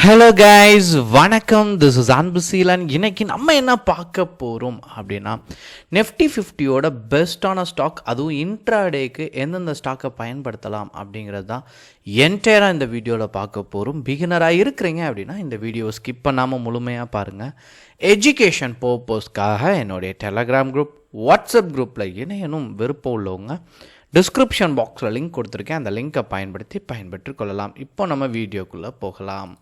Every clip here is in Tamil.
ஹலோ கைஸ், வணக்கம். This is Anbuseelan. இன்னைக்கு நம்ம என்ன பார்க்க போகிறோம் அப்படின்னா, நெஃப்டி 50யோட பெஸ்ட்டான ஸ்டாக், அதுவும் இன்ட்ராடேக்கு எந்தெந்த ஸ்டாக்கை பயன்படுத்தலாம் அப்படிங்கிறது தான் என்டையராக இந்த வீடியோவில் பார்க்க போகிறோம். பிகினராக இருக்கிறீங்க அப்படின்னா இந்த வீடியோவை ஸ்கிப் பண்ணாமல் முழுமையாக பாருங்கள். எஜுகேஷன் பர்பஸ்க்காக என்னுடைய டெலகிராம் குரூப், வாட்ஸ்அப் குரூப்பில் இணையனும் விருப்பம் உள்ளவங்க டிஸ்கிரிப்ஷன் பாக்ஸில் லிங்க் கொடுத்துருக்கேன். அந்த லிங்க்கை பயன்பெற்று கொள்ளலாம். இப்போ நம்ம வீடியோக்குள்ளே போகலாம்.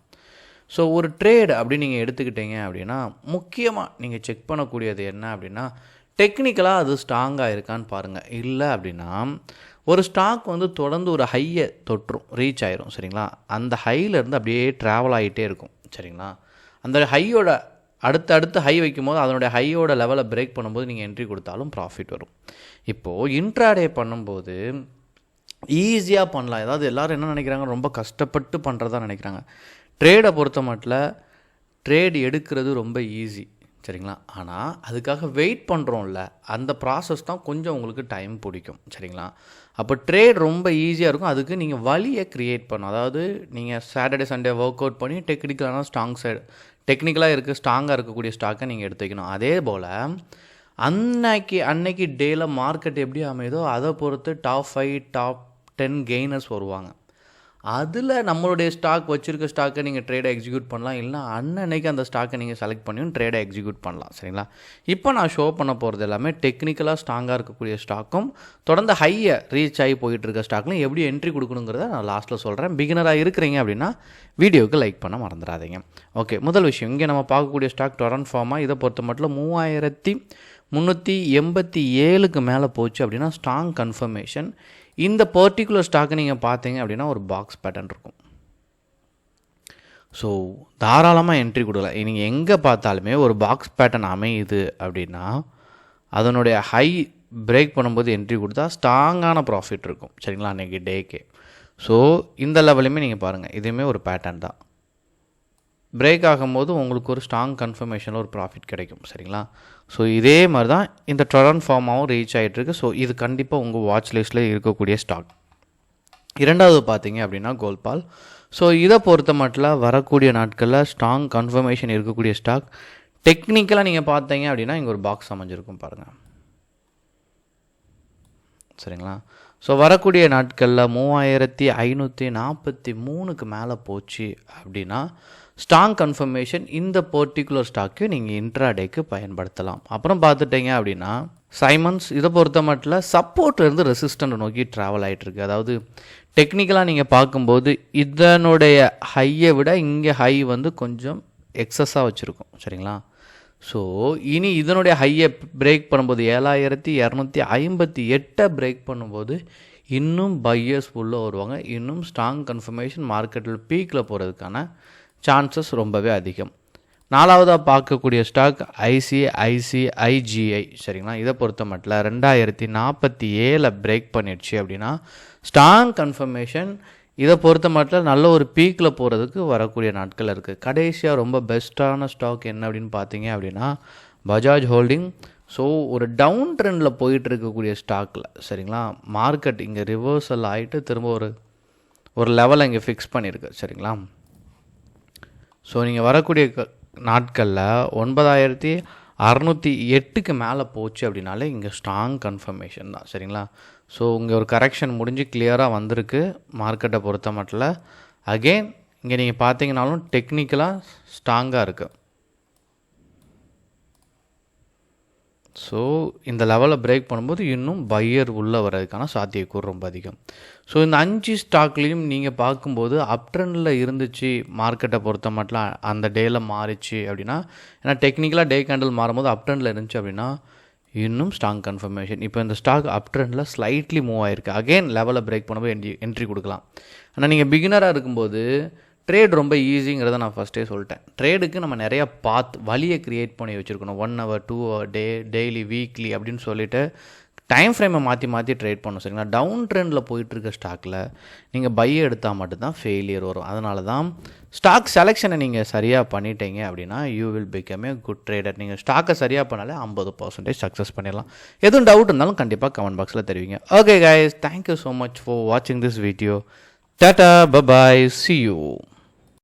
ஸோ ஒரு ட்ரேடு அப்படி நீங்கள் எடுத்துக்கிட்டீங்க அப்படின்னா, முக்கியமாக நீங்கள் செக் பண்ணக்கூடியது என்ன அப்படின்னா, டெக்னிக்கலாக அது ஸ்ட்ராங்காக இருக்கான்னு பாருங்கள். இல்லை அப்படின்னா ஒரு ஸ்டாக் தொடர்ந்து ஒரு ஹையை தொற்றும், ரீச் ஆயிரும். சரிங்களா? அந்த ஹையிலேருந்து அப்படியே ட்ராவல் ஆகிட்டே இருக்கும். சரிங்களா? அந்த ஹையோட அடுத்து ஹை வைக்கும் போது அதனுடைய ஹையோட லெவலை பிரேக் பண்ணும்போது நீங்கள் என்ட்ரி கொடுத்தாலும் ப்ராஃபிட் வரும். இப்போது இன்ட்ராடே பண்ணும்போது ஈஸியாக பண்ணலாம். ஏதாவது எல்லோரும் என்ன நினைக்கிறாங்க, ரொம்ப கஷ்டப்பட்டு பண்ணுறதா நினைக்கிறாங்க. ட்ரேடை பொறுத்த மட்டும் ட்ரேட் எடுக்கிறது ரொம்ப ஈஸி. சரிங்களா? ஆனால் அதுக்காக வெயிட் பண்ணுறோம்ல, அந்த ப்ராசஸ் தான் கொஞ்சம் உங்களுக்கு டைம் பிடிக்கும். சரிங்களா? அப்போ ட்ரேட் ரொம்ப ஈஸியாக இருக்கும். அதுக்கு நீங்கள் வழியை க்ரியேட் பண்ணணும். அதாவது நீங்கள் சாட்டர்டே சண்டே ஒர்க் அவுட் பண்ணி டெக்னிக்கலான டெக்னிக்கலாக ஸ்ட்ராங்காக இருக்கக்கூடிய ஸ்டாக்கை நீங்கள் எடுத்து வைக்கணும். அதே போல் அன்னைக்கு டேயில் மார்க்கெட் எப்படி அமையுதோ அதை பொறுத்து டாப் 5 டாப் 10 கெய்னர்ஸ் வருவாங்க. அதில் நம்மளுடைய ஸ்டாக் வச்சுருக்க ஸ்டாக்கை நீங்கள் ட்ரேடை எக்ஸிக்யூட் பண்ணலாம். இல்லைனா அன்னைக்கு அந்த ஸ்டாக்கை நீங்கள் செலக்ட் பண்ணியும் ட்ரேடை எக்ஸிக்யூட் பண்ணலாம். சரிங்களா? இப்போ நான் ஷோ பண்ண போகிறது எல்லாமே டெக்னிக்கலாக ஸ்ட்ராங்காக இருக்கக்கூடிய ஸ்டாக்கும் தொடர்ந்து ஹையை ரீச் ஆகி போயிட்டுருக்க ஸ்டாக்லையும் எப்படி என்ட்ரி கொடுக்கணுங்கிறத நான் லாஸ்ட்டில் சொல்கிறேன். பிகினராக இருக்கிறீங்க அப்படின்னா வீடியோவுக்கு லைக் பண்ண மறந்துடாதீங்க. ஓகே, முதல் விஷயம், இங்கே நம்ம பார்க்கக்கூடிய ஸ்டாக் டொரண்ட் ஃபார்மா. இதை பொறுத்த மட்டும் 3387க்கு மேலே போச்சு அப்படின்னா ஸ்ட்ராங் கன்ஃபர்மேஷன். இந்த பர்டிகுலர் ஸ்டாக்கை நீங்கள் பார்த்தீங்க அப்படின்னா ஒரு பாக்ஸ் பேட்டர்ன் இருக்கும். ஸோ தாராளமாக என்ட்ரி கொடுக்கலாம். நீங்கள் எங்கே பார்த்தாலுமே ஒரு பாக்ஸ் பேட்டர்ன் அமையுது அப்படின்னா அதனுடைய ஹை பிரேக் பண்ணும்போது என்ட்ரி கொடுத்தா ஸ்ட்ராங்கான ப்ராஃபிட் இருக்கும். சரிங்களா? அன்றைக்கி டேக்கே. ஸோ இந்த லெவலையுமே நீங்கள் பாருங்கள், இதுவுமே ஒரு பேட்டர்ன் தான். பிரேக் ஆகும்போது உங்களுக்கு ஒரு ஸ்ட்ராங் கன்ஃபர்மேஷனில் ஒரு ப்ராஃபிட் கிடைக்கும். சரிங்களா? ஸோ இதே மாதிரி தான் இந்த டொரண்ட் ஃபார்மாவும் ரீச் ஆகிட்டுருக்கு. ஸோ இது கண்டிப்பாக உங்கள் வாட்ச் லிஸ்ட்டில் இருக்கக்கூடிய ஸ்டாக். இரண்டாவது பார்த்தீங்க அப்படின்னா கோல்பால். ஸோ இதை பொறுத்த மட்டும் வரக்கூடிய நாட்களில் ஸ்ட்ராங் கன்ஃபர்மேஷன் இருக்கக்கூடிய ஸ்டாக். டெக்னிக்கலாக நீங்கள் பார்த்தீங்க அப்படின்னா இங்கே ஒரு பாக்ஸ் அமைஞ்சிருக்கும் பாருங்கள். சரிங்களா? ஸோ வரக்கூடிய நாட்களில் 3543க்கு மேலே போச்சு அப்படின்னா ஸ்ட்ராங் கன்ஃபர்மேஷன். இந்த பர்டிகுலர் ஸ்டாக்கு நீங்கள் இன்ட்ராடேக்கு பயன்படுத்தலாம். அப்புறம் பார்த்துட்டீங்க அப்படின்னா சைமன்ஸ். இதை பொறுத்த மட்டும் சப்போர்ட்லேருந்து ரெசிஸ்டண்ட் நோக்கி ட்ராவல் ஆகிட்டுருக்கு. அதாவது டெக்னிக்கலாக நீங்கள் பார்க்கும்போது இதனுடைய ஹையை விட இங்கே ஹை கொஞ்சம் எக்ஸஸாக வச்சுருக்கும். சரிங்களா? ஸோ இனி இதனுடைய ஹையை பிரேக் பண்ணும்போது 7258 பிரேக் பண்ணும்போது இன்னும் பையர்ஸ் உள்ளே வருவாங்க. இன்னும் ஸ்ட்ராங் கன்ஃபர்மேஷன் மார்க்கெட்டில் பீக்கில் போகிறதுக்கான சான்சஸ் ரொம்பவே அதிகம். நாலாவதாக பார்க்கக்கூடிய ஸ்டாக் ஐசிஐசிஐஜிஐ. சரிங்களா? இதை பொறுத்த மட்டும் 2047 பிரேக் பண்ணிடுச்சு அப்படின்னா ஸ்ட்ராங் கன்ஃபர்மேஷன். இதை பொறுத்த மட்டும் நல்ல ஒரு பீக்கில் போகிறதுக்கு வரக்கூடிய நாட்கள் இருக்குது. கடைசியாக ரொம்ப பெஸ்ட்டான ஸ்டாக் என்ன அப்படின்னு பார்த்தீங்க அப்படின்னா பஜாஜ் ஹோல்டிங். ஸோ ஒரு டவுன் ட்ரெண்டில் போயிட்டு இருக்கக்கூடிய ஸ்டாக்கில், சரிங்களா, மார்க்கெட் இங்கே ரிவர்சல் ஆகிட்டு திரும்ப ஒரு லெவலை இங்கே ஃபிக்ஸ் பண்ணியிருக்கு. சரிங்களா? ஸோ நீங்கள் வரக்கூடிய நாட்களில் 9608க்கு மேலே போச்சு அப்படின்னாலே இங்கே ஸ்ட்ராங் கன்ஃபர்மேஷன் தான். சரிங்களா? ஸோ இங்கே ஒரு கரெக்ஷன் முடிஞ்சு கிளியராக வந்திருக்கு மார்க்கெட்டை பொறுத்த மட்டும். அகெயின் இங்கே நீங்கள் பார்த்தீங்கன்னாலும் டெக்னிக்கலாக ஸ்ட்ராங்காக இருக்குது. ஸோ இந்த லெவலை பிரேக் பண்ணும்போது இன்னும் பையர் உள்ளே வர்றதுக்கான சாத்தியக்கூறு ரொம்ப அதிகம். ஸோ இந்த 5 ஸ்டாக்லேயும் நீங்கள் பார்க்கும்போது அப் ட்ரெண்டில் இருந்துச்சு மார்க்கெட்டை பொறுத்த மட்டும் அந்த டேயில் மாறிச்சு அப்படின்னா, ஏன்னா டெக்னிக்கலாக டே கேண்டில் மாறும்போது அப் ட்ரெண்டில் இருந்துச்சு அப்படின்னா இன்னும் ஸ்ட்ராங் கன்ஃபர்மேஷன். இப்போ இந்த ஸ்டாக் அப் ட்ரெண்டில் ஸ்லைட்லி மூவ் ஆகிருக்கு. அகெயின் லெவலை பிரேக் பண்ணும்போது என்ட்ரி கொடுக்கலாம். ஆனால் நீங்கள் பிகினராக இருக்கும்போது ட்ரேட் ரொம்ப ஈஸிங்கிறத நான் ஃபஸ்ட்டே சொல்லிட்டேன். ட்ரேடுக்கு நம்ம நிறையா வழியை க்ரியேட் பண்ணி வச்சுருக்கணும். 1 hour 2 hour டெய்லி வீக்லி அப்படின்னு சொல்லிவிட்டு டைம் ஃப்ரேமை மாற்றி ட்ரேட் பண்ணணும். சரிங்களா? டவுன் ட்ரெண்டில் போயிட்டுருக்க ஸ்டாக்கில் நீங்கள் பையை எடுத்தால் மட்டும்தான் ஃபெயிலியர் வரும். அதனால தான் ஸ்டாக் செலெக்ஷனை நீங்கள் சரியாக பண்ணிட்டீங்க அப்படின்னா you will become a good trader. நீங்கள் ஸ்டாக்கை சரியாக பண்ணாலே 50% சக்ஸஸ் பண்ணிடலாம். எதுவும் டவுட் இருந்தாலும் கண்டிப்பாக கமெண்ட் பாக்ஸில் தெரிவிங்க. Okay guys, thank you so much for வாட்சிங் திஸ் வீடியோ. டாடா, பபாய், see you.